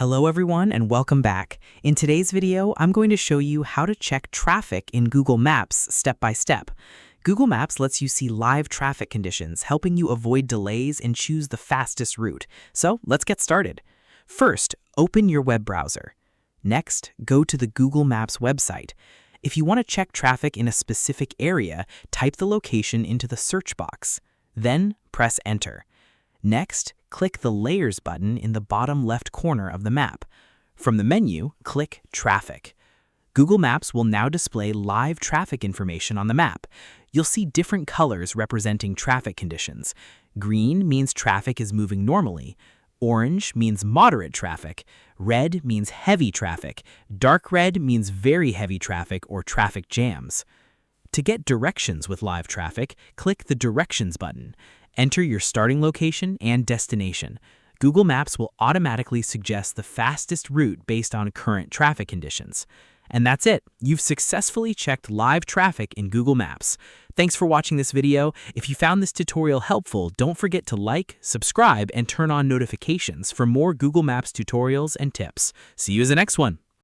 Hello everyone and welcome back. In today's video, I'm going to show you how to check traffic in Google Maps step by step. Google Maps lets you see live traffic conditions, helping you avoid delays and choose the fastest route. So let's get started. First, open your web browser. Next, go to the Google Maps website. If you want to check traffic in a specific area, type the location into the search box. Then press Enter. Next, click the Layers button in the bottom left corner of the map. From the menu, click Traffic. Google Maps will now display live traffic information on the map. You'll see different colors representing traffic conditions. Green means traffic is moving normally. Orange means moderate traffic. Red means heavy traffic. Dark red means very heavy traffic or traffic jams. To get directions with live traffic, click the Directions button. Enter your starting location and destination. Google Maps will automatically suggest the fastest route based on current traffic conditions. And that's it. You've successfully checked live traffic in Google Maps. Thanks for watching this video. If you found this tutorial helpful, don't forget to like, subscribe, and turn on notifications for more Google Maps tutorials and tips. See you in the next one.